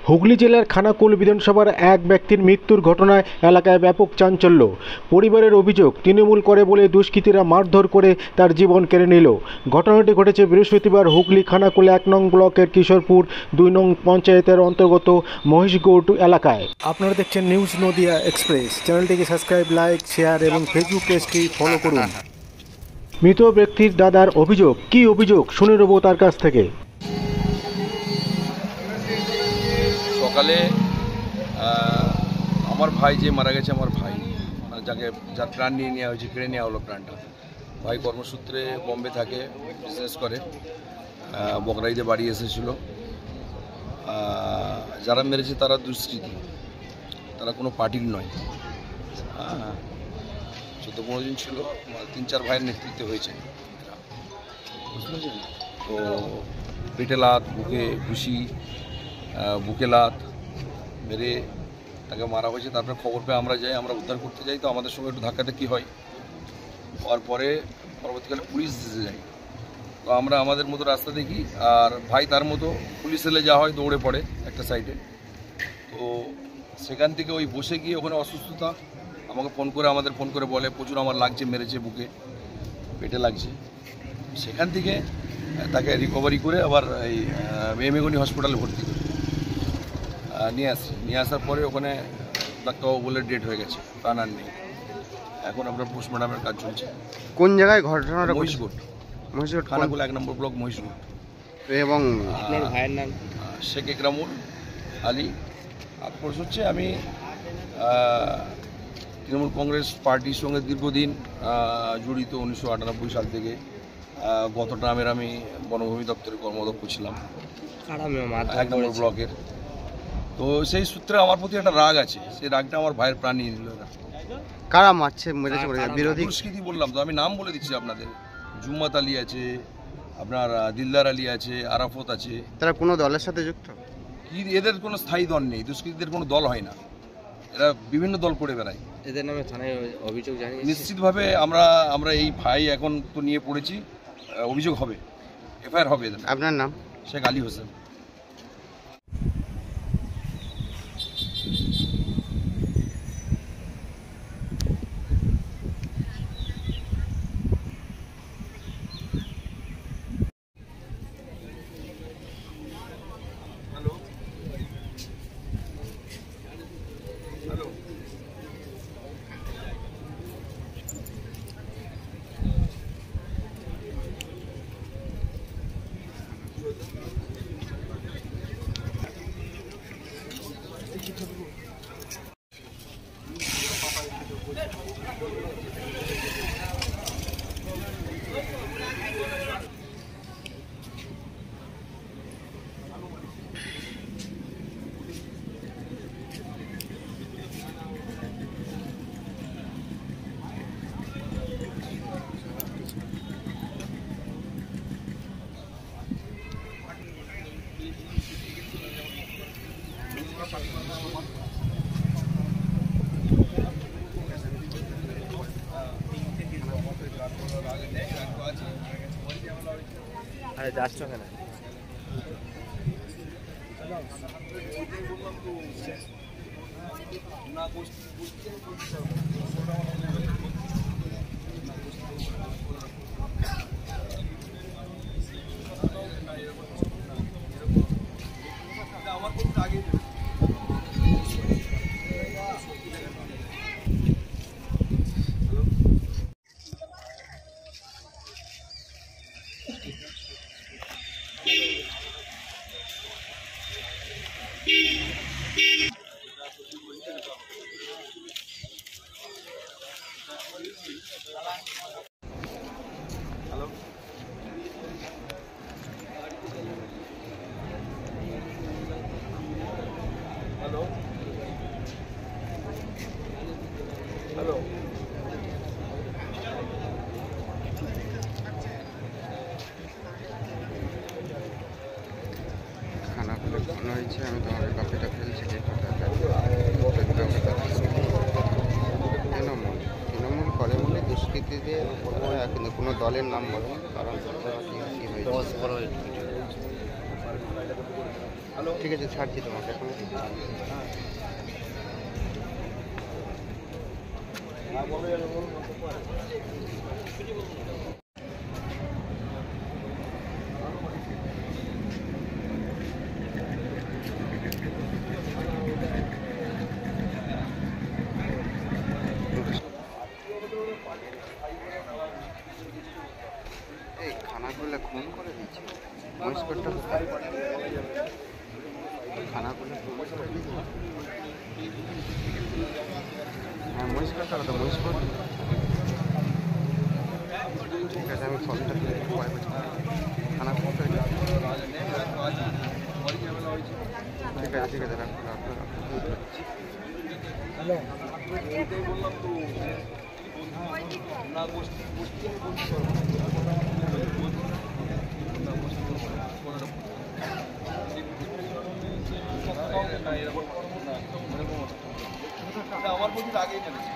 হুগলি জেলার খানাকুল বিধানসভার এক ব্যক্তির মৃত্যুর ঘটনায় এলাকায় ব্যাপক চাঞ্চল্য। পরিবারের অভিযোগ, তৃণমূল করে বলে দুষ্কৃতীরা মারধর করে তার জীবন কেড়ে নিল। ঘটনাটি ঘটেছে বৃহস্পতিবার হুগলি খানাকুল 1 নং ব্লকের কিশোরপুর 2 নং পঞ্চায়েতের অন্তর্গত মহিষগড় এলাকায়। আপনারা দেখছেন নিউজ নদিয়া এক্সপ্রেস। চ্যানেলটিকে সাবস্ক্রাইব, লাইক, শেয়ার এবং ফেসবুক পেজটি ফলো করুন। মৃত ব্যক্তির দাদার অভিযোগ, কি অভিযোগ শুনে নেব তার কাছ থেকে। সকালে আমার ভাই যে মারা গেছে, আমার ভাই যার প্রাণ নিয়ে নেওয়া হয়েছে, কেড়ে নেওয়া হলো প্রাণটা। ভাই কর্মসূত্রে বম্বে থাকে, বিজনেস করে, বকরাইদে বাড়ি এসেছিল। যারা মেরেছে তারা দুষ্কৃতী, তারা কোনো পার্টির নয়। 14-15 জন ছিল, 3-4 ভাইয়ের নেতৃত্বে হয়েছে। তো পেটে লাত, বুকে ঘুষি, বুকে লাত মেরে তাকে মারা হয়েছে। তারপরে খবর পেয়ে আমরা যাই, আমরা উদ্ধার করতে যাই। তো আমাদের সঙ্গে একটু ধাক্কাধাক্কি হয়, হওয়ার পরে পরবর্তীকালে পুলিশ দিতে যাই। তো আমরা আমাদের মতো রাস্তা দেখি, আর ভাই তার মতো পুলিশ এলে যা হয় দৌড়ে পড়ে একটা সাইডে। তো সেখান থেকে ওই বসে গিয়ে ওখানে অসুস্থতা, আমাকে আমাদের ফোন করে বলে প্রচুর আমার লাগছে, মেরেছে, বুকে পেটে লাগছে। সেখান থেকে তাকে রিকভারি করে আবার এই মেমেগনি হসপিটালে ভর্তি করে নিয়ে আসার পরে ওখানে ডাক্তারবাবু বলে ডেট হয়ে গেছে, প্রাণ আর নেই। এখন আমরা পোস্টমর্টমের কাজ চলছে। কোন জায়গায় ঘটনাটা? মহিষগড় খানাকুল 1 নম্বর ব্লক, মহিষগড়। এবং আপনার ভাইয়ের নাম? শেখ একরামুল আলী। আফসোস হচ্ছে আমি তৃণমূল কংগ্রেস পার্টির সঙ্গে দীর্ঘদিন জড়িত। 1998 সাল থেকে গতটামের আমি বনভূমি দপ্তরে কর্মদক্ষ ছিলাম 1 নম্বর ব্লকের। তো সেই সূত্রে আমার প্রতি একটা রাগ আছে, সেই রাগটা আমার ভাইয়ের প্রাণ নিয়ে নিল। কারা মারছে, মেরেছে? বিরোধী দুষ্কৃতী বললাম তো, আমি নাম বলে দিচ্ছি আপনাদের। জুম্মাত আলী আছে, আপনার দিলদার আলী আছে, আরাফত আছে। তারা কোনো দলের সাথে যুক্ত? কি, এদের কোনো স্থায়ী দল নেই, দুষ্কৃতীদের কোনো দল হয় না, এরা বিভিন্ন দল করে বেড়ায়। এদের নামে থানায় অভিযোগ জানিয়ে নিশ্চিতভাবে আমরা এই ভাই এখন তো নিয়ে পড়েছি, অভিযোগ হবে, এফআইআর হবে। আপনার নাম? শেখ আলী হোসেন। আরে যাচ্ছ কেন? খানাকুলে ফোন হয়েছে, আমি তোমাকে কপিটা ফেলছি। তৃণমূল করে বলে দুষ্কৃতীদের কিন্তু কোনো দলের নাম বলে, কারণ কি হয়েছে। ঠিক আছে, ছাড়ছি তোমাকে এখন। এই খানাগুলো খুন করে দিচ্ছে, মহিষকটটা খানাগুলো খুন করে দিচ্ছে। হ্যাঁ, মহিষকটটা তো মহিষকট। ঠিক আছে, আমি ছবিটা তুলে পরে বলছি। খানা খুন করে দিচ্ছে। ঠিক আছে, ঠিক আছে, রাখো রাখো আমার প্রতি আগেই জেনেছি।